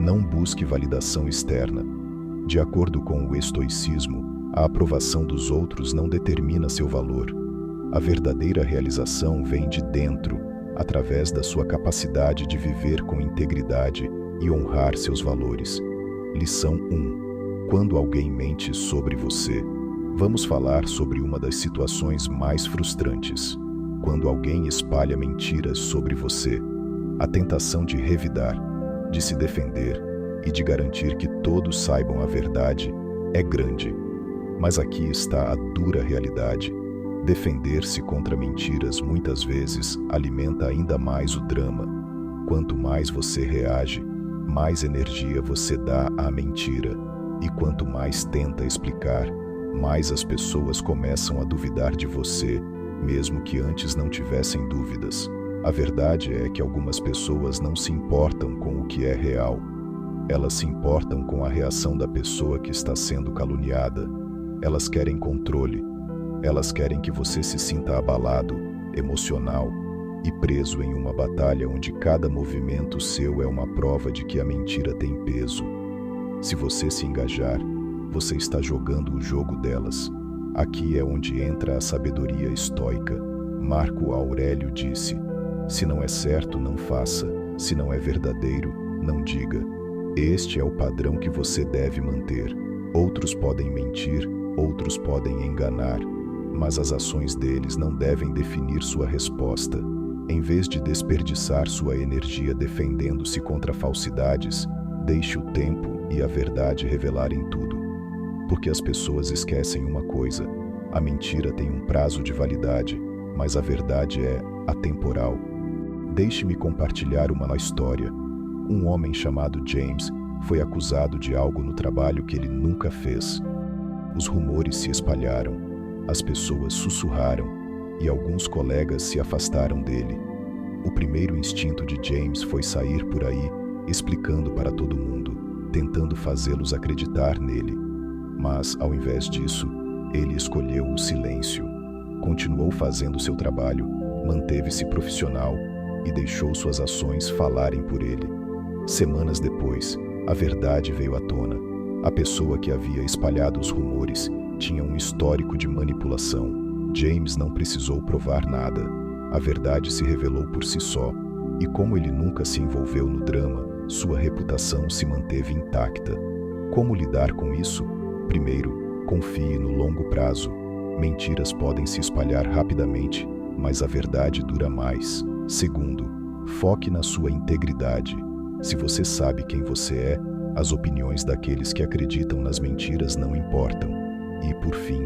Não busque validação externa. De acordo com o estoicismo, a aprovação dos outros não determina seu valor. A verdadeira realização vem de dentro, através da sua capacidade de viver com integridade e honrar seus valores. Lição 1. Quando alguém mente sobre você. Vamos falar sobre uma das situações mais frustrantes. Quando alguém espalha mentiras sobre você. A tentação de revidar, de se defender e de garantir que todos saibam a verdade é grande. Mas aqui está a dura realidade. Defender-se contra mentiras muitas vezes alimenta ainda mais o drama. Quanto mais você reage, mais energia você dá à mentira. E quanto mais tenta explicar, mais as pessoas começam a duvidar de você, mesmo que antes não tivessem dúvidas. A verdade é que algumas pessoas não se importam com o que é real. Elas se importam com a reação da pessoa que está sendo caluniada. Elas querem controle. Elas querem que você se sinta abalado, emocional e preso em uma batalha onde cada movimento seu é uma prova de que a mentira tem peso. Se você se engajar, você está jogando o jogo delas. Aqui é onde entra a sabedoria estoica. Marco Aurélio disse: se não é certo, não faça. Se não é verdadeiro, não diga. Este é o padrão que você deve manter. Outros podem mentir, outros podem enganar, mas as ações deles não devem definir sua resposta. Em vez de desperdiçar sua energia defendendo-se contra falsidades, deixe o tempo e a verdade revelarem tudo. Porque as pessoas esquecem uma coisa: a mentira tem um prazo de validade, mas a verdade é atemporal. Deixe-me compartilhar uma história. Um homem chamado James foi acusado de algo no trabalho que ele nunca fez. Os rumores se espalharam, as pessoas sussurraram e alguns colegas se afastaram dele. O primeiro instinto de James foi sair por aí, explicando para todo mundo, tentando fazê-los acreditar nele. Mas, ao invés disso, ele escolheu o silêncio. Continuou fazendo seu trabalho, manteve-se profissional e deixou suas ações falarem por ele. Semanas depois, a verdade veio à tona. A pessoa que havia espalhado os rumores tinha um histórico de manipulação. James não precisou provar nada. A verdade se revelou por si só, e como ele nunca se envolveu no drama, sua reputação se manteve intacta. Como lidar com isso? Primeiro, confie no longo prazo. Mentiras podem se espalhar rapidamente, mas a verdade dura mais. Segundo, foque na sua integridade. Se você sabe quem você é, as opiniões daqueles que acreditam nas mentiras não importam. E, por fim,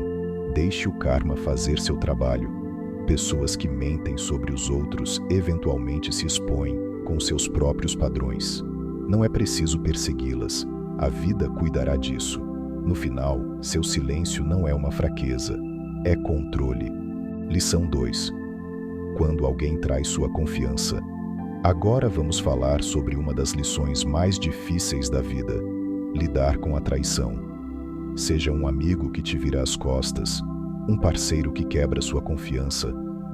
deixe o karma fazer seu trabalho. Pessoas que mentem sobre os outros eventualmente se expõem com seus próprios padrões. Não é preciso persegui-las. A vida cuidará disso. No final, seu silêncio não é uma fraqueza, é controle. Lição 2. Quando alguém traz sua confiança. Agora vamos falar sobre uma das lições mais difíceis da vida: lidar com a traição. Seja um amigo que te vira as costas, um parceiro que quebra sua confiança,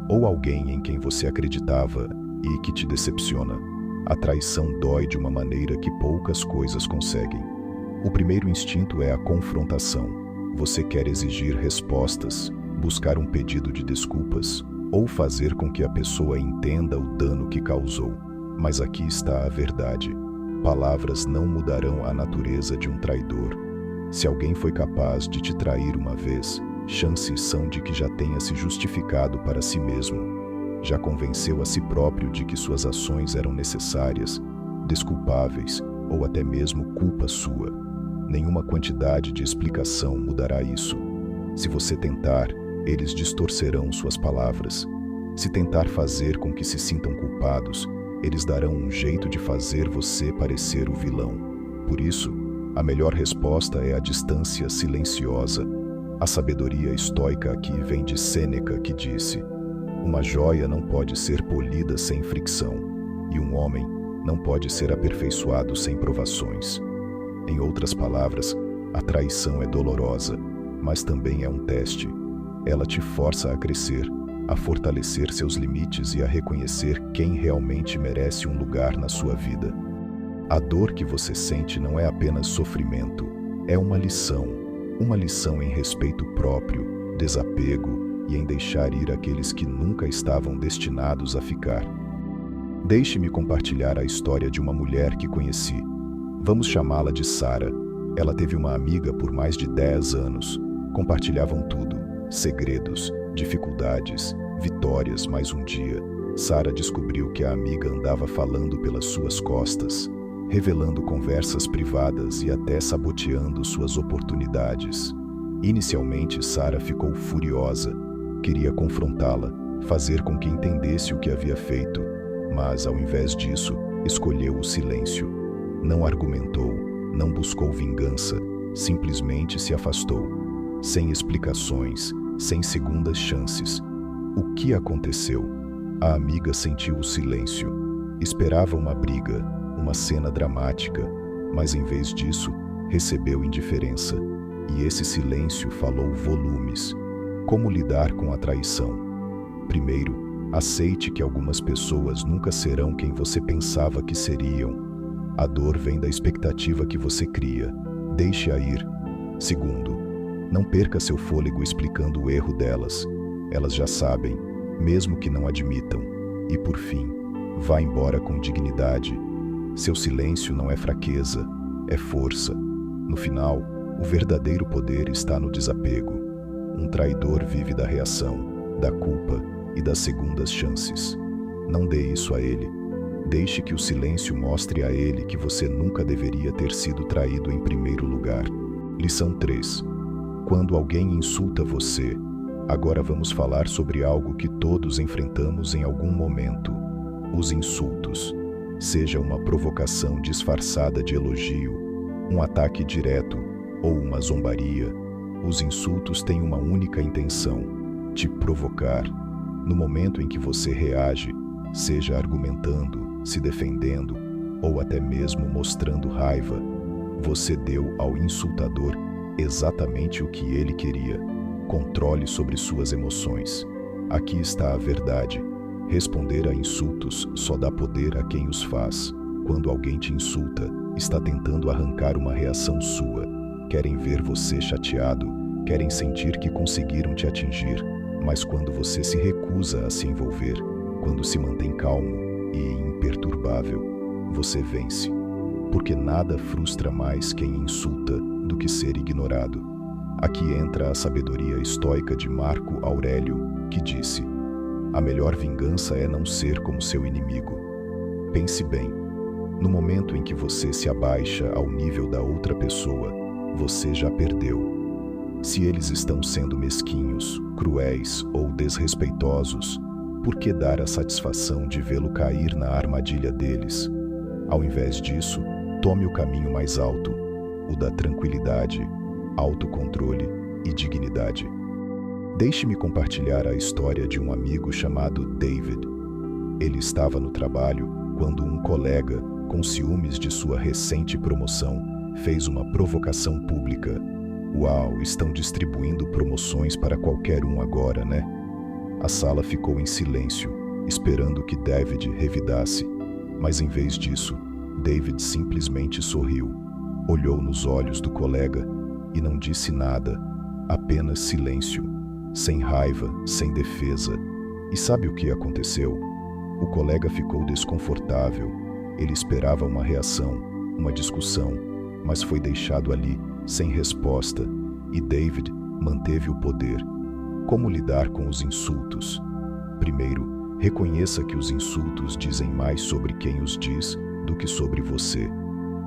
ou alguém em quem você acreditava e que te decepciona. A traição dói de uma maneira que poucas coisas conseguem. O primeiro instinto é a confrontação. Você quer exigir respostas, buscar um pedido de desculpas, ou fazer com que a pessoa entenda o dano que causou. Mas aqui está a verdade. Palavras não mudarão a natureza de um traidor. Se alguém foi capaz de te trair uma vez, chances são de que já tenha se justificado para si mesmo. Já convenceu a si próprio de que suas ações eram necessárias, desculpáveis ou até mesmo culpa sua. Nenhuma quantidade de explicação mudará isso. Se você tentar, eles distorcerão suas palavras. Se tentar fazer com que se sintam culpados, eles darão um jeito de fazer você parecer o vilão. Por isso, a melhor resposta é a distância silenciosa. A sabedoria estoica aqui vem de Sêneca, que disse: uma joia não pode ser polida sem fricção, e um homem não pode ser aperfeiçoado sem provações. Em outras palavras, a traição é dolorosa, mas também é um teste. Ela te força a crescer, a fortalecer seus limites e a reconhecer quem realmente merece um lugar na sua vida. A dor que você sente não é apenas sofrimento, é uma lição em respeito próprio, desapego e em deixar ir aqueles que nunca estavam destinados a ficar. Deixe-me compartilhar a história de uma mulher que conheci. Vamos chamá-la de Sara. Ela teve uma amiga por mais de 10 anos. Compartilhavam tudo, segredos, dificuldades, vitórias, mas um dia, Sara descobriu que a amiga andava falando pelas suas costas, revelando conversas privadas e até saboteando suas oportunidades. Inicialmente, Sara ficou furiosa. Queria confrontá-la, fazer com que entendesse o que havia feito, mas, ao invés disso, escolheu o silêncio. Não argumentou, não buscou vingança, simplesmente se afastou. Sem explicações, sem segundas chances. O que aconteceu? A amiga sentiu o silêncio. Esperava uma briga, uma cena dramática, mas em vez disso, recebeu indiferença. E esse silêncio falou volumes. Como lidar com a traição? Primeiro, aceite que algumas pessoas nunca serão quem você pensava que seriam. A dor vem da expectativa que você cria. Deixe-a ir. Segundo, não perca seu fôlego explicando o erro delas. Elas já sabem, mesmo que não admitam. E por fim, vá embora com dignidade. Seu silêncio não é fraqueza, é força. No final, o verdadeiro poder está no desapego. Um traidor vive da reação, da culpa e das segundas chances. Não dê isso a ele. Deixe que o silêncio mostre a ele que você nunca deveria ter sido traído em primeiro lugar. Lição 3. Quando alguém insulta você, agora vamos falar sobre algo que todos enfrentamos em algum momento: os insultos. Seja uma provocação disfarçada de elogio, um ataque direto ou uma zombaria, os insultos têm uma única intenção: te provocar. No momento em que você reage, seja argumentando, se defendendo ou até mesmo mostrando raiva, você deu ao insultador exatamente o que ele queria. Controle sobre suas emoções. Aqui está a verdade. Responder a insultos só dá poder a quem os faz. Quando alguém te insulta, está tentando arrancar uma reação sua. Querem ver você chateado, querem sentir que conseguiram te atingir. Mas quando você se recusa a se envolver, quando se mantém calmo e imperturbável, você vence. Porque nada frustra mais quem insulta do que ser ignorado. Aqui entra a sabedoria estoica de Marco Aurélio, que disse: a melhor vingança é não ser como seu inimigo. Pense bem, no momento em que você se abaixa ao nível da outra pessoa, você já perdeu. Se eles estão sendo mesquinhos, cruéis ou desrespeitosos, por que dar a satisfação de vê-lo cair na armadilha deles? Ao invés disso, tome o caminho mais alto, o da tranquilidade, autocontrole e dignidade. Deixe-me compartilhar a história de um amigo chamado David. Ele estava no trabalho quando um colega, com ciúmes de sua recente promoção, fez uma provocação pública. Uau, estão distribuindo promoções para qualquer um agora, né? A sala ficou em silêncio, esperando que David revidasse, mas em vez disso, David simplesmente sorriu, olhou nos olhos do colega e não disse nada, apenas silêncio, sem raiva, sem defesa. E sabe o que aconteceu? O colega ficou desconfortável. Ele esperava uma reação, uma discussão, mas foi deixado ali, sem resposta, e David manteve o poder. Como lidar com os insultos? Primeiro, reconheça que os insultos dizem mais sobre quem os diz do que sobre você.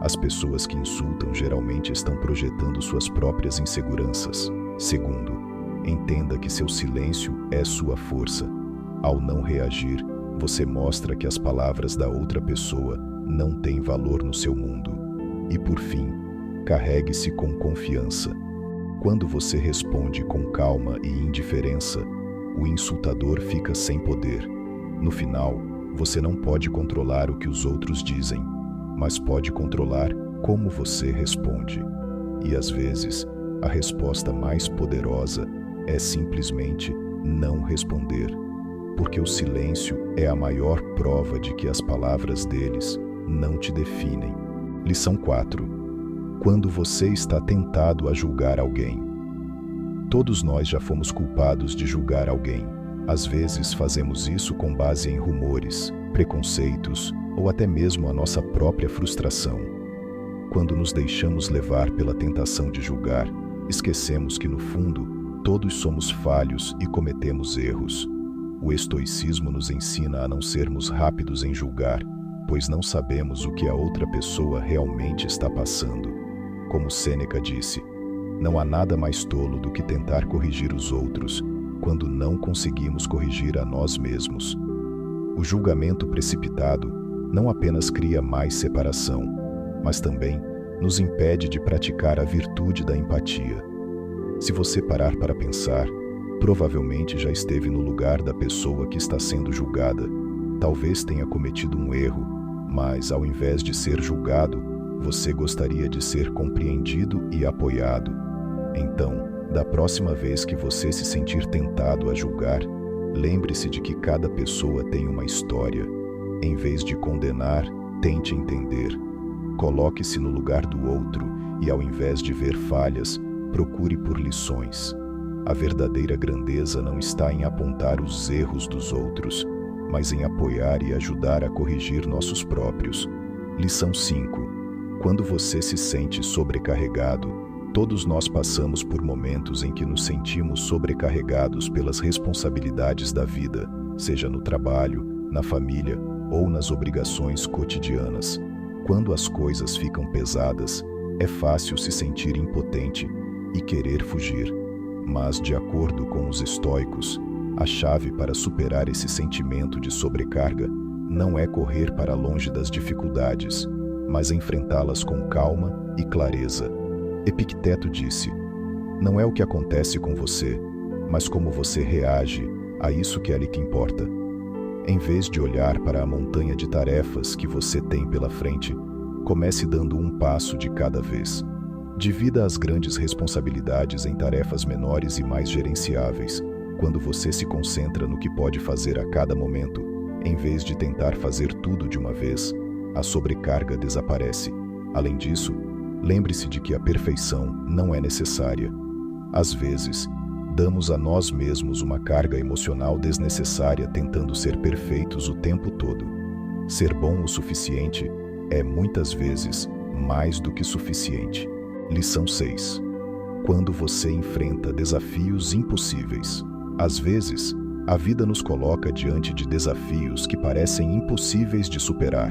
As pessoas que insultam geralmente estão projetando suas próprias inseguranças. Segundo, entenda que seu silêncio é sua força. Ao não reagir, você mostra que as palavras da outra pessoa não têm valor no seu mundo. E por fim, carregue-se com confiança. Quando você responde com calma e indiferença, o insultador fica sem poder. No final, você não pode controlar o que os outros dizem, mas pode controlar como você responde. E às vezes, a resposta mais poderosa é simplesmente não responder, porque o silêncio é a maior prova de que as palavras deles não te definem. Lição 4. Quando você está tentado a julgar alguém. Todos nós já fomos culpados de julgar alguém. Às vezes fazemos isso com base em rumores, preconceitos ou até mesmo a nossa própria frustração. Quando nos deixamos levar pela tentação de julgar, esquecemos que no fundo, todos somos falhos e cometemos erros. O estoicismo nos ensina a não sermos rápidos em julgar, pois não sabemos o que a outra pessoa realmente está passando. Como Sêneca disse, não há nada mais tolo do que tentar corrigir os outros quando não conseguimos corrigir a nós mesmos. O julgamento precipitado não apenas cria mais separação, mas também nos impede de praticar a virtude da empatia. Se você parar para pensar, provavelmente já esteve no lugar da pessoa que está sendo julgada. Talvez tenha cometido um erro, mas ao invés de ser julgado, você gostaria de ser compreendido e apoiado. Então, da próxima vez que você se sentir tentado a julgar, lembre-se de que cada pessoa tem uma história. Em vez de condenar, tente entender. Coloque-se no lugar do outro e, ao invés de ver falhas, procure por lições. A verdadeira grandeza não está em apontar os erros dos outros, mas em apoiar e ajudar a corrigir nossos próprios. Lição 5. Quando você se sente sobrecarregado, todos nós passamos por momentos em que nos sentimos sobrecarregados pelas responsabilidades da vida, seja no trabalho, na família ou nas obrigações cotidianas. Quando as coisas ficam pesadas, é fácil se sentir impotente e querer fugir. Mas, de acordo com os estoicos, a chave para superar esse sentimento de sobrecarga não é correr para longe das dificuldades, mas enfrentá-las com calma e clareza. Epicteto disse: não é o que acontece com você, mas como você reage a isso que é ali que importa. Em vez de olhar para a montanha de tarefas que você tem pela frente, comece dando um passo de cada vez. Divida as grandes responsabilidades em tarefas menores e mais gerenciáveis. Quando você se concentra no que pode fazer a cada momento, em vez de tentar fazer tudo de uma vez, a sobrecarga desaparece. Além disso, lembre-se de que a perfeição não é necessária. Às vezes, damos a nós mesmos uma carga emocional desnecessária tentando ser perfeitos o tempo todo. Ser bom o suficiente é, muitas vezes, mais do que suficiente. Lição 6. Quando você enfrenta desafios impossíveis. Às vezes, a vida nos coloca diante de desafios que parecem impossíveis de superar.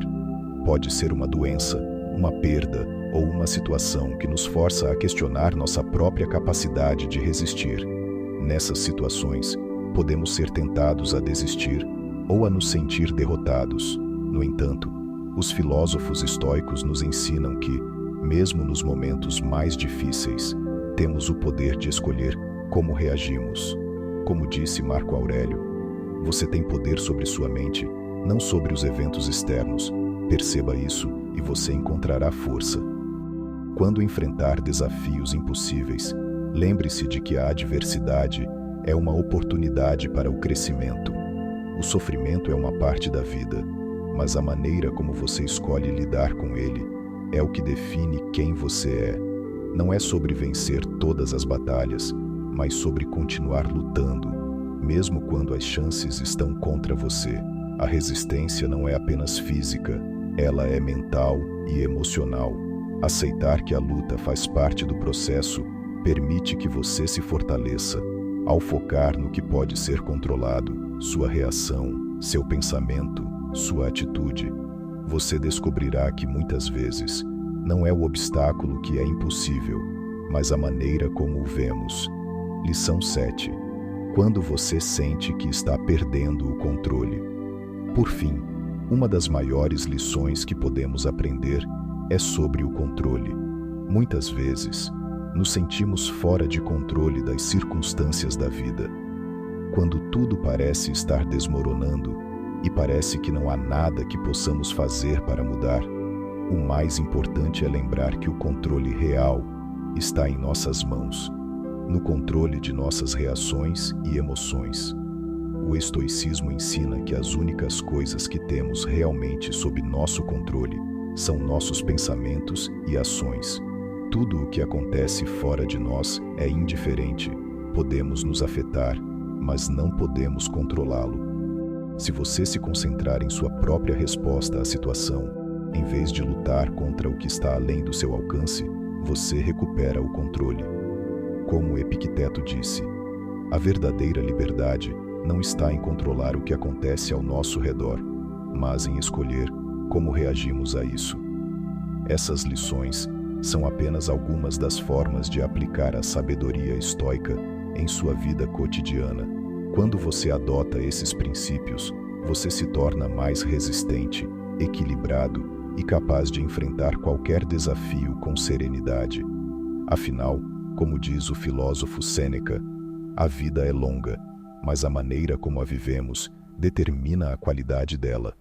Pode ser uma doença, uma perda ou uma situação que nos força a questionar nossa própria capacidade de resistir. Nessas situações, podemos ser tentados a desistir ou a nos sentir derrotados. No entanto, os filósofos estoicos nos ensinam que, mesmo nos momentos mais difíceis, temos o poder de escolher como reagimos. Como disse Marco Aurélio, você tem poder sobre sua mente, não sobre os eventos externos. Perceba isso e você encontrará força. Quando enfrentar desafios impossíveis, lembre-se de que a adversidade é uma oportunidade para o crescimento. O sofrimento é uma parte da vida, mas a maneira como você escolhe lidar com ele é o que define quem você é. Não é sobre vencer todas as batalhas, mas sobre continuar lutando, mesmo quando as chances estão contra você. A resistência não é apenas física, ela é mental e emocional. Aceitar que a luta faz parte do processo permite que você se fortaleça. Ao focar no que pode ser controlado, sua reação, seu pensamento, sua atitude, você descobrirá que muitas vezes não é o obstáculo que é impossível, mas a maneira como o vemos. Lição 7. Quando você sente que está perdendo o controle. Por fim, uma das maiores lições que podemos aprender é sobre o controle. Muitas vezes, nos sentimos fora de controle das circunstâncias da vida. Quando tudo parece estar desmoronando e parece que não há nada que possamos fazer para mudar, o mais importante é lembrar que o controle real está em nossas mãos, no controle de nossas reações e emoções. O estoicismo ensina que as únicas coisas que temos realmente sob nosso controle são nossos pensamentos e ações. Tudo o que acontece fora de nós é indiferente. Podemos nos afetar, mas não podemos controlá-lo. Se você se concentrar em sua própria resposta à situação, em vez de lutar contra o que está além do seu alcance, você recupera o controle. Como Epicteto disse, a verdadeira liberdade não está em controlar o que acontece ao nosso redor, mas em escolher como reagimos a isso. Essas lições são apenas algumas das formas de aplicar a sabedoria estoica em sua vida cotidiana. Quando você adota esses princípios, você se torna mais resistente, equilibrado e capaz de enfrentar qualquer desafio com serenidade. Afinal, como diz o filósofo Sêneca, a vida é longa, mas a maneira como a vivemos determina a qualidade dela.